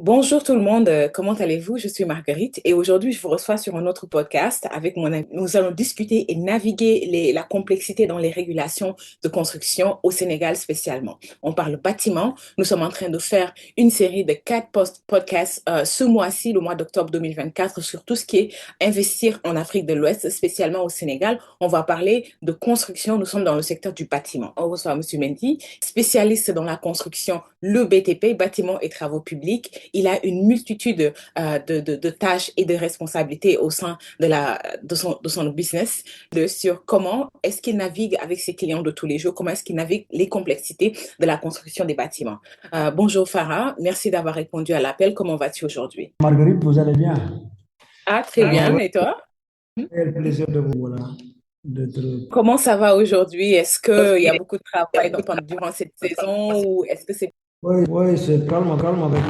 Bonjour tout le monde, comment allez-vous? Je suis Marguerite et aujourd'hui je vous reçois sur un autre podcast avec mon ami. Nous allons discuter et naviguer la complexité dans les régulations de construction au Sénégal spécialement. On parle bâtiment, nous sommes en train de faire une série de quatre podcasts ce mois-ci, le mois d'octobre 2024, sur tout ce qui est investir en Afrique de l'Ouest, spécialement au Sénégal. On va parler de construction, nous sommes dans le secteur du bâtiment. On reçoit M. Mendy, spécialiste dans la construction, le BTP, bâtiment et travaux publics. Il a une multitude de tâches et de responsabilités au sein de son business, sur comment est-ce qu'il navigue avec ses clients de tous les jours, comment est-ce qu'il navigue les complexités de la construction des bâtiments. Bonjour Farah, merci d'avoir répondu à l'appel. Comment vas-tu aujourd'hui? Marguerite, vous allez bien? Ah, très bien. Et toi? Quel plaisir de vous voilà, d'être. Comment ça va aujourd'hui? Est-ce qu'il y a beaucoup de travail durant cette saison ou est-ce que c'est... Oui, oui, c'est calme, calme avec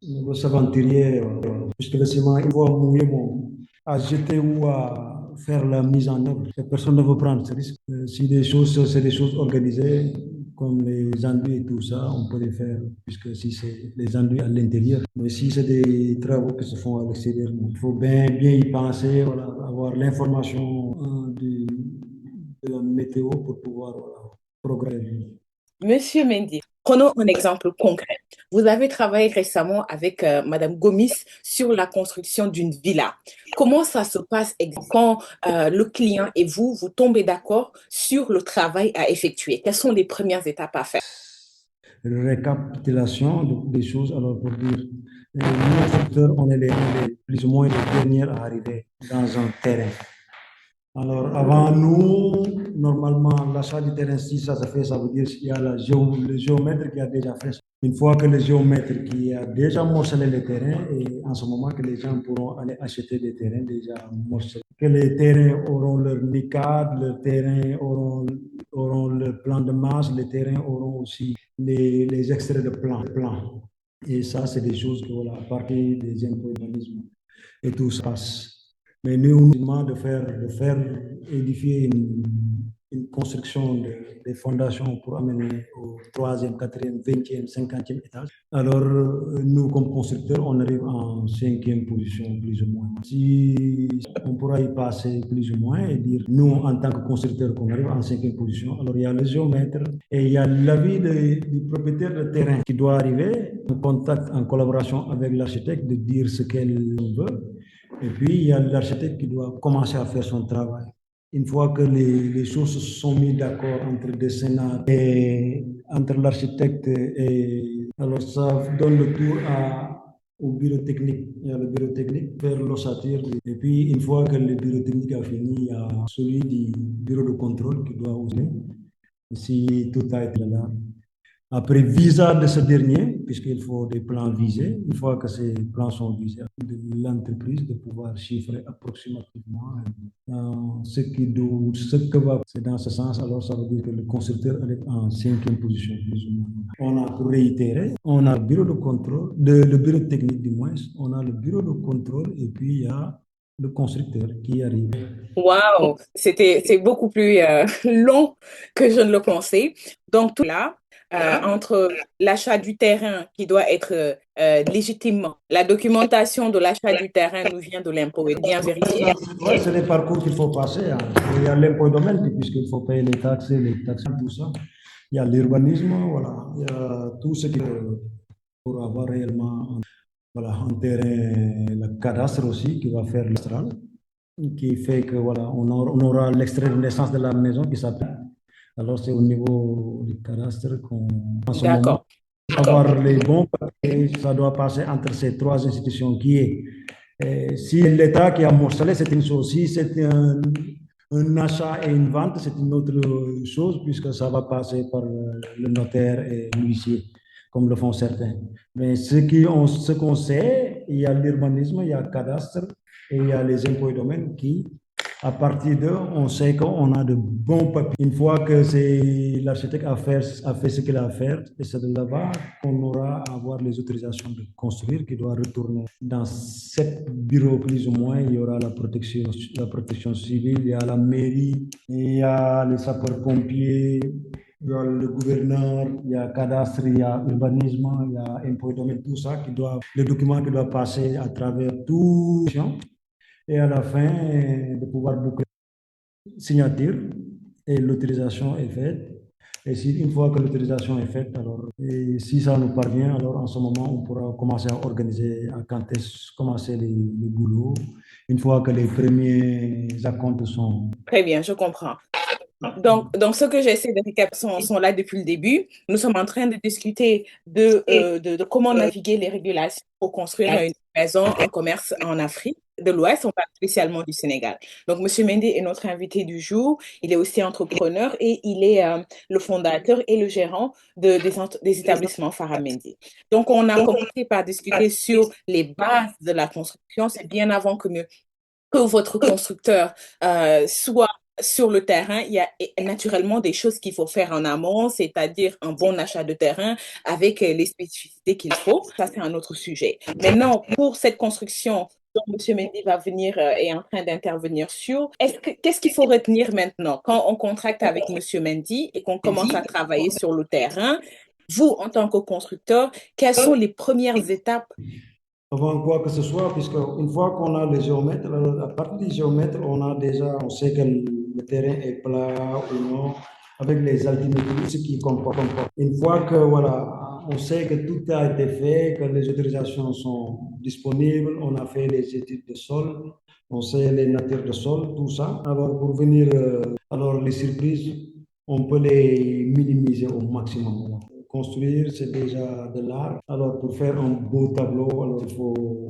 le aventurier, voilà. Puisque le ciment, il va mouiller bon, à jeter ou à faire la mise en œuvre. Personne ne veut prendre ce risque. Si des choses, c'est des choses organisées, comme les enduits et tout ça, on peut les faire, puisque si c'est les enduits à l'intérieur. Mais si c'est des travaux qui se font à l'extérieur, il faut bien, bien y penser, voilà, avoir l'information de la météo pour pouvoir voilà, progresser. Monsieur Mendy, prenons un exemple concret. Vous avez travaillé récemment avec Madame Gomis sur la construction d'une villa. Comment ça se passe quand le client et vous tombez d'accord sur le travail à effectuer? Quelles sont les premières étapes à faire? Récapitulation des choses. Alors, pour dire, notre secteur, on est plus ou moins les derniers à arriver dans un terrain. Alors, avant nous, normalement, l'achat du terrain, si ça se fait, ça veut dire qu'il y a le géomètre qui a déjà fait ça. Une fois que le géomètre qui a déjà morcelé le terrain, et en ce moment que les gens pourront aller acheter des terrains déjà morcelés, que les terrains auront leur NICAD, les terrains auront le plan de masse, les terrains auront aussi les extraits de plan. Et ça, c'est des choses que, voilà, à partir des impôts et tout ça passe. Mais nous, de faire édifier une construction des fondations pour amener au troisième, quatrième, vingtième, cinquantième étage. Alors, nous, comme constructeurs, on arrive en cinquième position, plus ou moins. Si on pourra y passer plus ou moins et dire, nous, en tant que constructeurs, qu'on arrive en cinquième position, alors il y a le géomètre et il y a l'avis du propriétaire de terrain qui doit arriver en contact, en collaboration avec l'architecte, de dire ce qu'elle veut. Et puis, il y a l'architecte qui doit commencer à faire son travail. Une fois que les choses se sont mises d'accord entre le dessinateurs et entre l'architecte et alors ça donne le tour au bureau technique. Il y a le bureau technique faire l'ossature. Et puis, une fois que le bureau technique a fini, il y a celui du bureau de contrôle qui doit oser. Si tout a été là, après visa de ce dernier, puisqu'il faut des plans visés, une fois que ces plans sont visés, de l'entreprise de pouvoir chiffrer approximativement ce que va. C'est dans ce sens, alors ça veut dire que le constructeur est en cinquième position, plus ou moins. On a, pour réitérer, on a le bureau de contrôle, le bureau technique du moins, on a le bureau de contrôle et puis il y a le constructeur qui arrive. Waouh, c'est beaucoup plus long que je ne le pensais. Donc, tout là, entre l'achat du terrain qui doit être légitimement, la documentation de l'achat du terrain nous vient de l'impôt et bien vérifié. Ouais, c'est des parcours qu'il faut passer, hein. Il y a l'impôt domaine, puisqu'il faut payer les taxes, tout ça. Il y a l'urbanisme, voilà. Il y a tout ce qu'il faut pour avoir réellement voilà, un terrain, le cadastre aussi, qui va faire l'astral, qui fait que voilà, on aura l'extrait de naissance de la maison qui s'appelle. Alors, c'est au niveau du cadastre qu'on, en ce moment, D'accord. avoir les bons papiers, ça doit passer entre ces trois institutions qui est si l'État qui a morcelé, c'est une chose. Si c'est un achat et une vente, c'est une autre chose, puisque ça va passer par le notaire et l'huissier, comme le font certains. Mais ce qu'on sait, il y a l'urbanisme, il y a le cadastre et il y a les impôts et domaines qui, à partir d'eux, on sait qu'on a de bons papiers. Une fois que l'architecte a fait ce qu'il a à faire, et c'est de là-bas qu'on aura à avoir les autorisations de construire qui doit retourner dans 7 bureaux plus ou moins. Il y aura la protection civile, il y a la mairie, il y a les sapeurs-pompiers, Il y a le gouverneur, il y a cadastre, il y a urbanisme, il y a impôt et domaine, tout ça, les documents qui doivent passer à travers tout. Et à la fin, de pouvoir boucler signature et l'autorisation est faite. Et si, une fois que l'autorisation est faite, alors, et si ça nous parvient, alors en ce moment, on pourra commencer à organiser, à quand est-ce commencer le boulot. Une fois que les premiers acomptes sont... Très bien, je comprends. Donc ce que j'essaie de récap sont là depuis le début. Nous sommes en train de discuter de comment naviguer les régulations pour construire une maison, un commerce en Afrique de l'Ouest, on parle spécialement du Sénégal. Donc, Monsieur Mendy est notre invité du jour. Il est aussi entrepreneur et il est le fondateur et le gérant des établissements Farah Mendy. Donc, on a commencé par discuter sur les bases de la construction. C'est bien avant que votre constructeur soit sur le terrain, il y a naturellement des choses qu'il faut faire en amont, c'est-à-dire un bon achat de terrain avec les spécificités qu'il faut. Ça, c'est un autre sujet. Maintenant, pour cette construction dont M. Mendy va venir est en train d'intervenir sur, qu'est-ce qu'il faut retenir maintenant quand on contracte avec M. Mendy et qu'on commence à travailler sur le terrain? Vous, en tant que constructeur, quelles sont les premières étapes? Avant quoi que ce soit, puisque une fois qu'on a les géomètres, alors, à partir des géomètres, on sait que le terrain est plat ou non, avec les altimétries, ce qui comporte. Une fois que, voilà, on sait que tout a été fait, que les autorisations sont disponibles, on a fait les études de sol, on sait les natures de sol, tout ça. Alors, pour venir, alors les surprises, on peut les minimiser au maximum. Voilà. Construire, c'est déjà de l'art. Alors, pour faire un beau tableau, alors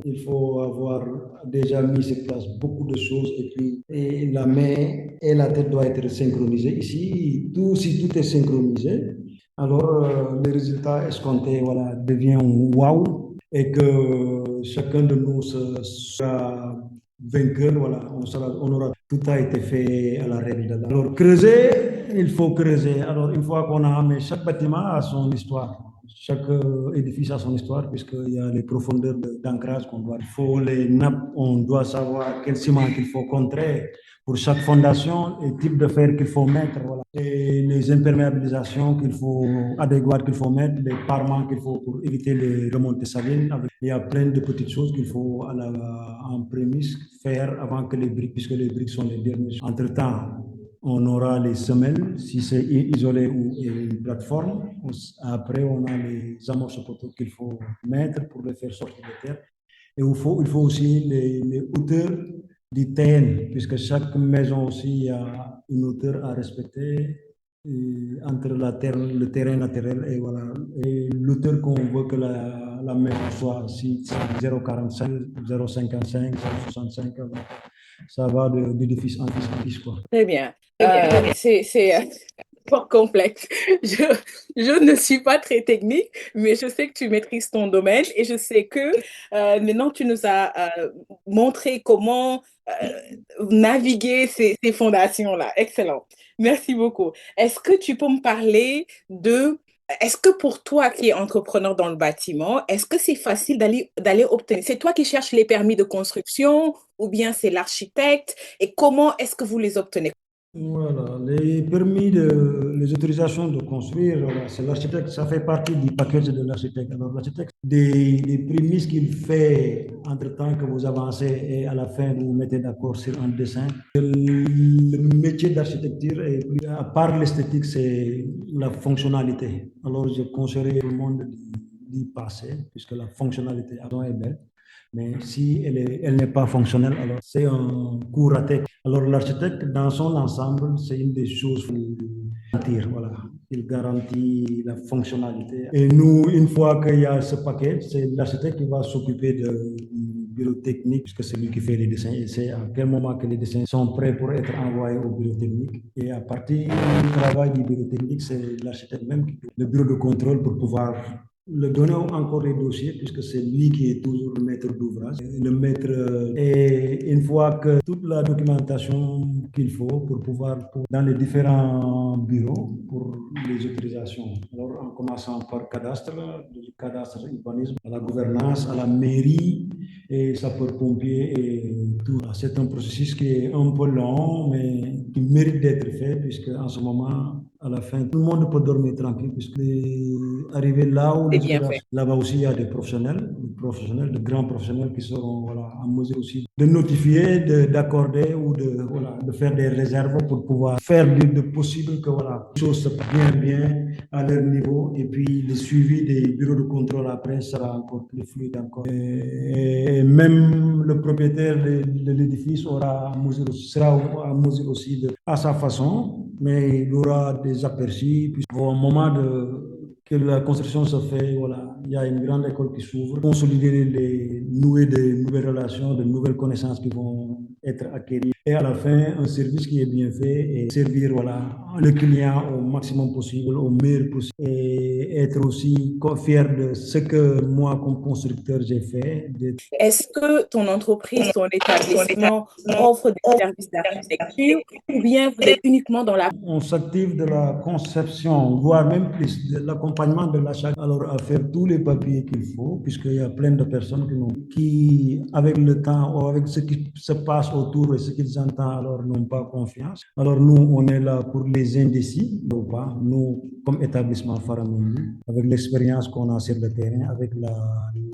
il faut avoir déjà mis sur place beaucoup de choses et puis et la main et la tête doivent être synchronisées. Ici, si tout est synchronisé, alors le résultat escompté voilà, devient waouh et que chacun de nous sera vainqueur. Voilà, on aura tout a été fait à la règle de l'art. Alors, creuser, il faut creuser. Alors, une fois qu'on a, mais chaque bâtiment a son histoire. Chaque édifice a son histoire, puisqu'il y a les profondeurs d'ancrage qu'on doit. Il faut les nappes, on doit savoir quel ciment qu'il faut contrer pour chaque fondation et type de fer qu'il faut mettre. Voilà. Et les imperméabilisations adéquates qu'il faut mettre, les parements qu'il faut pour éviter les remontées salines. Il y a plein de petites choses qu'il faut en prémisse faire avant que les briques, puisque les briques sont les dernières. Entre-temps, on aura les semelles, si c'est isolé ou une plateforme. Après, on a les amorces-poteaux qu'il faut mettre pour les faire sortir de terre. Et il faut aussi les hauteurs du terrain, puisque chaque maison aussi a une hauteur à respecter entre le terrain naturel et, voilà, et l'auteur qu'on veut que la maison soit, si 0,45, 0,55, 0,65, ça va d'édifice en édifice, quoi. Très bien. C'est fort complexe. Je, je ne suis pas très technique, mais je sais que tu maîtrises ton domaine et je sais que maintenant tu nous as montré comment naviguer ces fondations-là. Excellent. Merci beaucoup. Est-ce que tu peux me parler est-ce que pour toi qui es entrepreneur dans le bâtiment, est-ce que c'est facile d'aller obtenir? C'est toi qui cherches les permis de construction ou bien c'est l'architecte? Et comment est-ce que vous les obtenez? Voilà, les autorisations de construire, voilà, c'est l'architecte, ça fait partie du package de l'architecte. Alors, l'architecte, des prémices qu'il fait entre-temps que vous avancez et à la fin, vous vous mettez d'accord sur un dessin. Le métier d'architecture, à part l'esthétique, c'est la fonctionnalité. Alors, je conseillerais au monde d'y passer, puisque la fonctionnalité est belle. Mais si elle n'est pas fonctionnelle, alors c'est un coup raté. Alors l'architecte, dans son ensemble, c'est une des choses qu'il garantit. Voilà. Il garantit la fonctionnalité. Et nous, une fois qu'il y a ce paquet, c'est l'architecte qui va s'occuper du bureau technique, puisque c'est lui qui fait les dessins. Et c'est à quel moment que les dessins sont prêts pour être envoyés au bureau technique. Et à partir du travail du bureau technique, c'est l'architecte même qui fait le bureau de contrôle pour pouvoir le donner encore les dossiers, puisque c'est lui qui est toujours le maître d'ouvrage. Le maître, et une fois que toute la documentation qu'il faut pour pouvoir, dans les différents bureaux, pour les autorisations. Alors, en commençant par cadastre, du cadastre urbanisme, à la gouvernance, à la mairie, et sapeurs-pompiers, et tout. C'est un processus qui est un peu long, mais qui mérite d'être fait, puisque en ce moment, à la fin, tout le monde peut dormir tranquille puisque arrivé là où C'est bien fait. là-bas aussi il y a de grands professionnels qui seront voilà, en mesure aussi de notifier, d'accorder ou voilà, de faire des réserves pour pouvoir faire le possible que voilà, les choses se passent bien à leur niveau et puis le suivi des bureaux de contrôle après sera encore plus fluide encore. Et même le propriétaire de l'édifice sera en mesure aussi à sa façon, mais il y aura des aperçus. Puis, au moment que la construction se fait, voilà, il y a une grande école qui s'ouvre, consolider nouer de nouvelles relations, de nouvelles connaissances qui vont être acquises. Et à la fin, un service qui est bien fait et servir voilà, le client au maximum possible, au meilleur possible. Et être aussi fier de ce que moi, comme constructeur, j'ai fait. Est-ce que ton entreprise, ton établissement offre des services d'architecture ou bien vous êtes uniquement dans la... On s'active de la conception, voire même plus de l'accompagnement de l'achat. Alors, à faire tous les papiers qu'il faut, puisqu'il y a plein de personnes qui, avec le temps ou avec ce qui se passe autour et ce qu'ils entendent, alors n'ont pas confiance. Alors, nous, on est là pour les indécis, ou pas. Nous, comme établissement Faramindi, avec l'expérience qu'on a sur le terrain, avec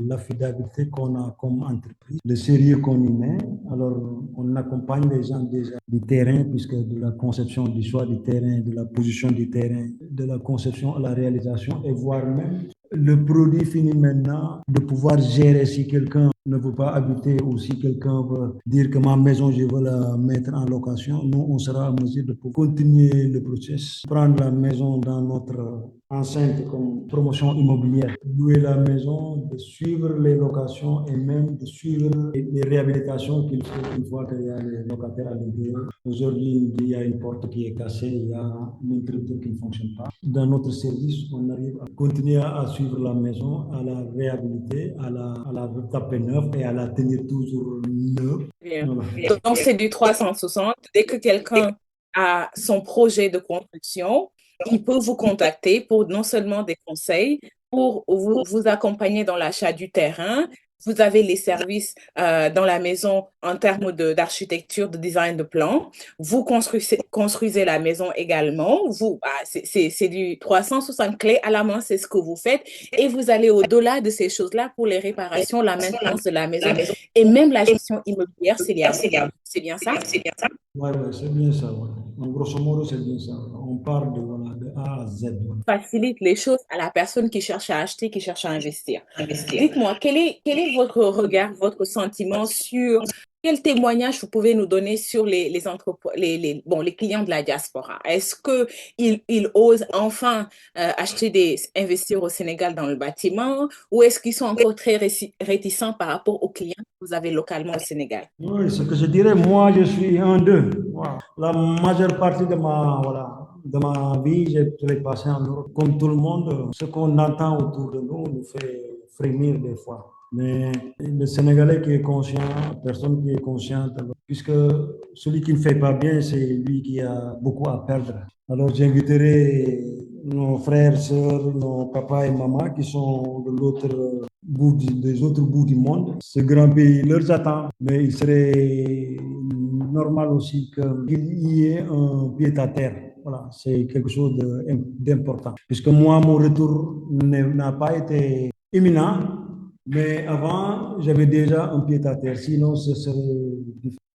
l'affidabilité qu'on a comme entreprise, le sérieux qu'on y met. Alors, on accompagne les gens déjà du terrain, puisque de la conception du choix du terrain, de la position du terrain, de la conception à la réalisation, et voire même le produit fini maintenant, de pouvoir gérer si quelqu'un ne veut pas habiter ou si quelqu'un veut dire que ma maison, je veux la mettre en location, nous, on sera en mesure de pouvoir continuer le processus, prendre la maison dans notre enceinte comme promotion immobilière, louer la maison, de suivre les locations et même de suivre les réhabilitations qu'il faut une fois qu'il y a les locataires à l'intérieur. Aujourd'hui, il y a une porte qui est cassée, il y a un interrupteur qui ne fonctionne pas. Dans notre service, on arrive à continuer à suivre la maison, à la réhabiliter, à la taper neuve et à la tenir toujours neuve. Bien. Voilà. Donc, c'est du 360. Dès que quelqu'un a son projet de construction, il peut vous contacter pour non seulement des conseils, pour vous accompagner dans l'achat du terrain. Vous avez les services dans la maison en termes d'architecture, de design de plan. Vous construisez la maison également. C'est du 360 clés à la main, c'est ce que vous faites. Et vous allez au-delà de ces choses-là pour les réparations, la maintenance de la maison et même la gestion immobilière, c'est lié à vous. C'est bien ça? Ouais, ouais, c'est bien ça. Ouais. En grosso modo, c'est bien ça. On part voilà, de A à Z. Ouais. Facilite les choses à la personne qui cherche à acheter, qui cherche à investir. Dites-moi, quel est votre regard, votre sentiment sur quel témoignage vous pouvez nous donner sur les clients de la diaspora? Est-ce qu'ils osent enfin investir au Sénégal dans le bâtiment ou est-ce qu'ils sont encore très réticents par rapport aux clients que vous avez localement au Sénégal? Oui, ce que je dirais, moi, je suis un d'eux. Voilà. La majeure partie de ma vie, je l'ai passé en Europe. Comme tout le monde, ce qu'on entend autour de nous nous fait frémir des fois. Mais le Sénégalais qui est conscient, personne qui est consciente, puisque celui qui ne fait pas bien, c'est lui qui a beaucoup à perdre. Alors j'inviterai nos frères, sœurs, nos papas et mamans qui sont de des autres bouts du monde. Ce grand pays leur attend, mais il serait normal aussi qu'il y ait un pied à terre. Voilà, c'est quelque chose d'important. Puisque moi, mon retour n'a pas été imminent, mais avant, j'avais déjà un pied à terre. Sinon, ce serait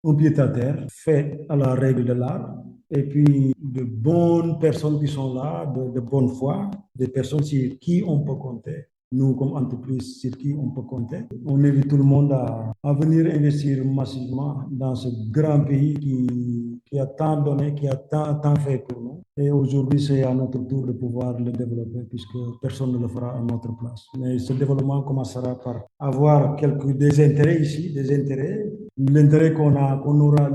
un pied à terre fait à la règle de l'art. Et puis, de bonnes personnes qui sont là, de bonne foi, des personnes sur qui on peut compter. Nous, comme entreprise sur qui on peut compter. On invite tout le monde à venir investir massivement dans ce grand pays qui a tant donné, qui a tant fait pour nous. Et aujourd'hui, c'est à notre tour de pouvoir le développer puisque personne ne le fera à notre place. Mais ce développement commencera par avoir des intérêts ici, des intérêts. L'intérêt qu'on aura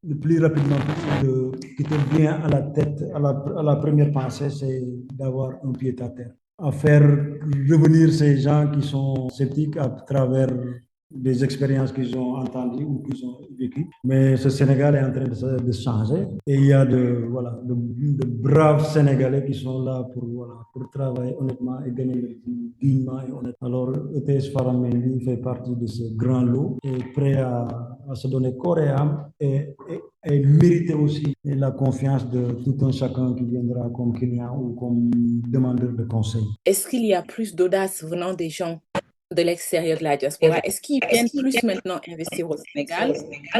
le plus rapidement possible, qui te vient à la tête, à la première pensée, c'est d'avoir un pied à terre. À faire revenir ces gens qui sont sceptiques à travers des expériences qu'ils ont entendues ou qu'ils ont vécues. Mais ce Sénégal est en train de changer et il y a voilà, de braves Sénégalais qui sont là pour travailler honnêtement et gagner leur vie dignement et honnêtement. Alors, ETS Faramendi fait partie de ce grand lot et prêt à se donner corps et âme et mériter aussi la confiance de tout un chacun qui viendra comme client ou comme demandeur de conseil. Est-ce qu'il y a plus d'audace venant des gens de l'extérieur de la diaspora? Est-ce qu'ils viennent plus maintenant investir au Sénégal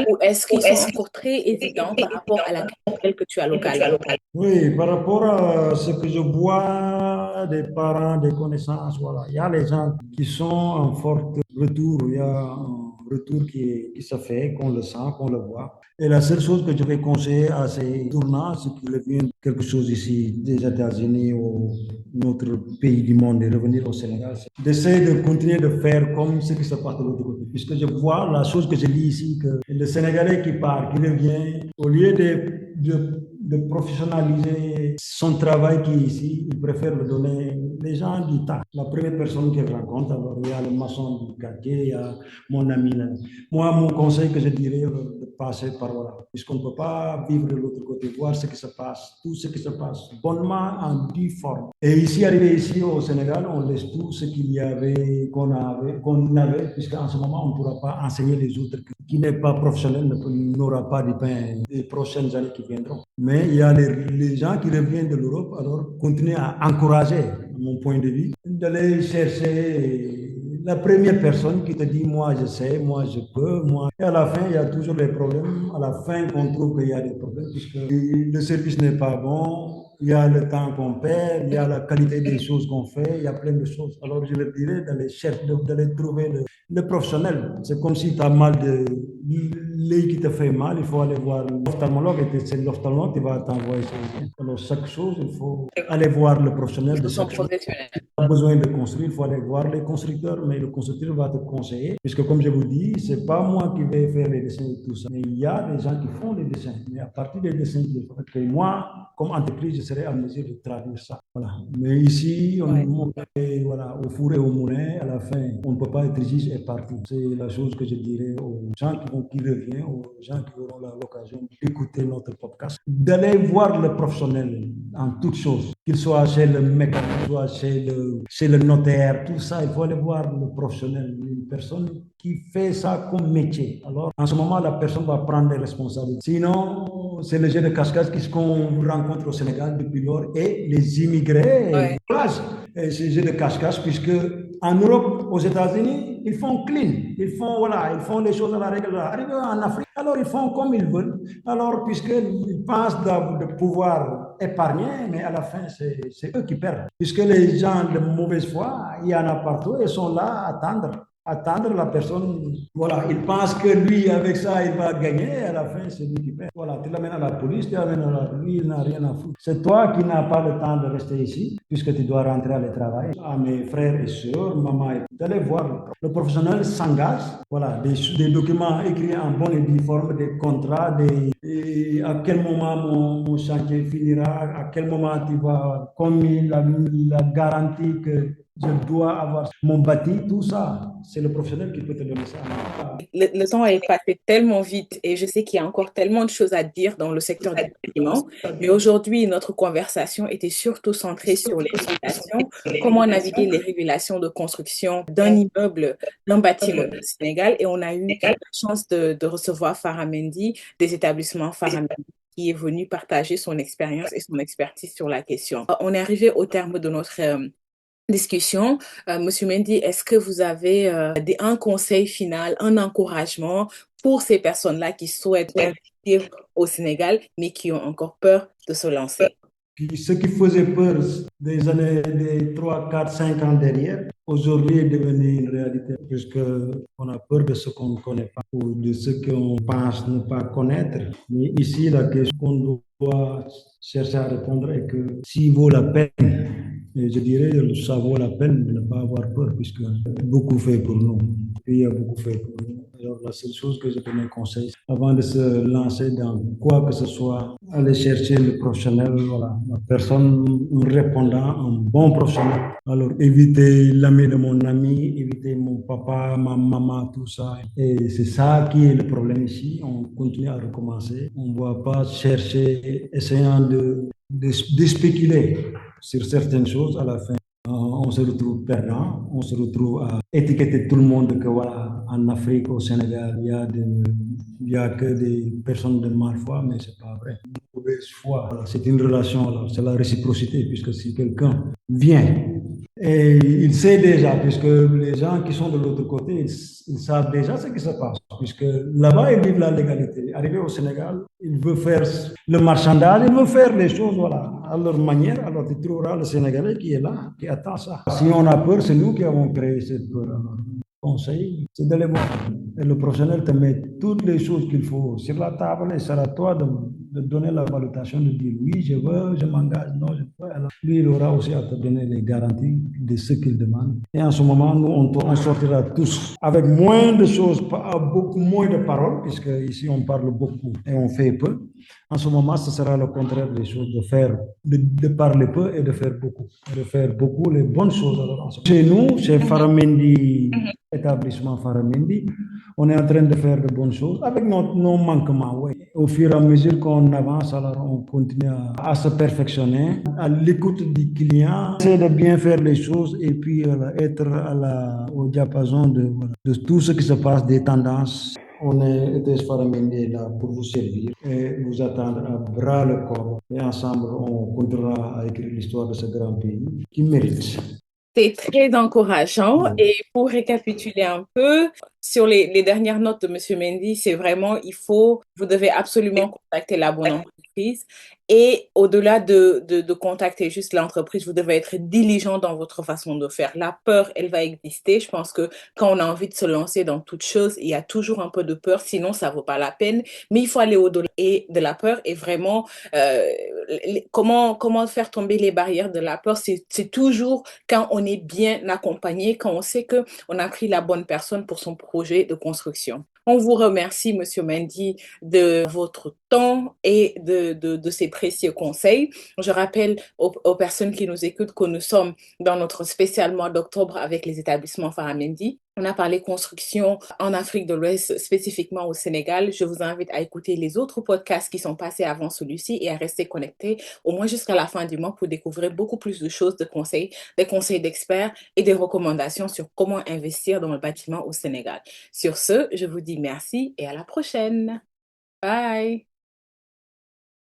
ou est-ce qu'ils sont encore très hésitants par rapport à la clientèle que tu as localement? Oui, par rapport à ce que je vois des parents, des connaissances, voilà, il y a les gens qui sont en fort retour, il y a un retour qui se fait, qu'on le sent, qu'on le voit. Et la seule chose que je vais conseiller à ces tournants, c'est qu'ils reviennent quelque chose ici des États-Unis ou notre pays du monde et revenir au Sénégal, c'est d'essayer de continuer de faire comme ce qui se passe de l'autre côté. Puisque je vois la chose que je lis ici, que le Sénégalais qui part, qui revient, au lieu de professionnaliser son travail qui est ici, il préfère le donner les gens du tas. La première personne qu'il rencontre, alors il y a le maçon du quartier, il y a mon ami là. Moi, mon conseil que je dirais, de passer par là, puisqu'on ne peut pas vivre de l'autre côté, voir ce qui se passe, tout ce qui se passe, bonnement en due forme. Et ici, arrivé ici au Sénégal, on laisse tout ce qu'il y avait, qu'on avait, puisqu'en ce moment, on ne pourra pas enseigner les autres. Qui n'est pas professionnel n'aura pas de pain des prochaines années qui viendront. Mais il y a les gens qui reviennent de l'Europe, alors continuez à encourager, à mon point de vue, d'aller chercher la première personne qui te dit moi je sais, moi je peux, moi. Et à la fin, il y a toujours des problèmes. À la fin, on trouve qu'il y a des problèmes puisque le service n'est pas bon, il y a le temps qu'on perd, il y a la qualité des choses qu'on fait, il y a plein de choses. Alors je leur dirais d'aller chercher, d'aller trouver le professionnel. C'est comme si tu as mal de l'œil qui te fait mal, il faut aller voir l'ophtalmologue et c'est l'ophtalmologue qui va t'envoyer ça. Alors chaque chose, il faut aller voir le professionnel de chaque chose. Pas besoin de construire, il faut aller voir les constructeurs, mais le constructeur va te conseiller, puisque comme je vous dis, c'est pas moi qui vais faire les dessins et tout ça, mais il y a des gens qui font les dessins, mais à partir des dessins que moi, comme entreprise, je serai en mesure de traduire ça. Voilà. Mais ici, on est voilà, au four et au moulin, à la fin, on ne peut pas être juste et partir. C'est la chose que je dirais aux gens qui reviennent, aux gens qui auront l'occasion d'écouter notre podcast, d'aller voir le professionnel en toutes choses, qu'il soit chez le mécanicien, soit chez le notaire, tout ça, il faut aller voir le professionnel, une personne qui fait ça comme métier. Alors, en ce moment, la personne va prendre les responsabilités. Sinon, c'est le jeu de cascade qu'on rencontre au Sénégal depuis lors et les immigrés, c'est le jeu de cascade puisque en Europe, aux États-Unis, ils font clean, ils font les choses à la règle. Arrivé en Afrique, alors ils font comme ils veulent. Alors, puisqu'ils pensent de pouvoir épargner, mais à la fin, c'est eux qui perdent. Puisque les gens de mauvaise foi, il y en a partout, ils sont là à attendre la personne. Voilà, il pense que lui, avec ça, il va gagner. À la fin, c'est lui qui perd. Voilà, tu l'amènes à la police, tu l'amènes à la... Lui, il n'a rien à foutre. C'est toi qui n'as pas le temps de rester ici, puisque tu dois rentrer à le travail. À mes frères et sœurs, maman, d'aller voir. Le professionnel s'engage. Voilà, des documents écrits en bonne et due forme, des contrats, à quel moment mon chantier finira, à quel moment tu vas, comme la garantie que je dois avoir mon bâti, tout ça, c'est le professionnel qui peut te donner ça. Le temps est passé tellement vite et je sais qu'il y a encore tellement de choses à dire dans le secteur du bâtiment, mais aujourd'hui, notre conversation était surtout centrée sur les régulations, comment naviguer les régulations de construction d'un immeuble, d'un bâtiment au Sénégal, et on a eu la chance de recevoir Farah Mendy des établissements Farah Mendy, qui est venu partager son expérience et son expertise sur la question. On est arrivé au terme de notre discussion. Monsieur Mendy, est-ce que vous avez un conseil final, un encouragement pour ces personnes-là qui souhaitent investir au Sénégal, mais qui ont encore peur de se lancer? Ce qui faisait peur des années, des 3, 4, 5 ans derrière, aujourd'hui est devenu une réalité, puisqu'on a peur de ce qu'on ne connaît pas ou de ce qu'on pense ne pas connaître. Mais ici, la question qu'on doit chercher à répondre est que s'il vaut la peine, et je dirais que ça vaut la peine de ne pas avoir peur, puisque beaucoup fait pour nous. Le pays a beaucoup fait pour nous. Alors, la seule chose que je peux me conseiller, avant de se lancer dans quoi que ce soit, aller chercher le professionnel, voilà, la personne répondant, un bon professionnel. Alors, éviter l'ami de mon ami, éviter mon papa, ma maman, tout ça. Et c'est ça qui est le problème ici. On continue à recommencer. On ne va pas chercher, essayant de spéculer sur certaines choses. À la fin, on se retrouve perdant, on se retrouve à étiqueter tout le monde que voilà, en Afrique, au Sénégal, il y a que des personnes de mauvaise foi, mais c'est pas vrai. Mauvaise foi, voilà, c'est une relation, là, c'est la réciprocité, puisque si quelqu'un vient et il sait déjà, puisque les gens qui sont de l'autre côté, ils savent déjà ce qui se passe, puisque là-bas, ils vivent la légalité. Arrivé au Sénégal, il veut faire le marchandage, il veut faire les choses voilà, à leur manière. Alors tu trouveras le Sénégalais qui est là, qui attend ça. Si on a peur, c'est nous qui avons créé cette peur. Alors, conseil, c'est d'aller voir. Et le professionnel te met toutes les choses qu'il faut sur la table et c'est à toi de donner la validation, de dire oui, je veux, je m'engage, non, je veux. Alors, lui, il aura aussi à te donner les garanties de ce qu'il demande. Et en ce moment, nous, on sortira tous avec moins de choses, beaucoup moins de paroles, puisque ici, on parle beaucoup et on fait peu. En ce moment, ce sera le contraire des choses, de parler peu et de faire beaucoup. De faire beaucoup les bonnes choses. Alors, chez nous, chez Faramendi, établissement Faramendi, on est en train de faire de bonnes choses avec nos manquements. Ouais. Au fur et à mesure qu'on avance, alors on continue à se perfectionner, à l'écoute du client, essayer de bien faire les choses et puis être au diapason de tout ce qui se passe, des tendances. On est ETS Faramendi là pour vous servir et vous attendre à bras le corps. Et ensemble, on continuera à écrire l'histoire de ce grand pays qui mérite. C'est très encourageant. Et pour récapituler un peu, sur les dernières notes de Monsieur Mendy, c'est vraiment, vous devez absolument contacter la bonne entreprise. Et au-delà de contacter juste l'entreprise, vous devez être diligent dans votre façon de faire. La peur, elle va exister. Je pense que quand on a envie de se lancer dans toute chose, il y a toujours un peu de peur, sinon ça vaut pas la peine. Mais il faut aller au-delà de la peur et vraiment, comment faire tomber les barrières de la peur, c'est toujours quand on est bien accompagné, quand on sait que on a pris la bonne personne pour son projet de construction. On vous remercie, Monsieur Mendy, de votre temps et de ces précieux conseils. Je rappelle aux personnes qui nous écoutent que nous sommes dans notre spécial mois d'octobre avec les établissements Faramendi. On a parlé construction en Afrique de l'Ouest, spécifiquement au Sénégal. Je vous invite à écouter les autres podcasts qui sont passés avant celui-ci et à rester connectés au moins jusqu'à la fin du mois pour découvrir beaucoup plus de choses, de conseils, des conseils d'experts et des recommandations sur comment investir dans le bâtiment au Sénégal. Sur ce, je vous dis merci et à la prochaine. Bye!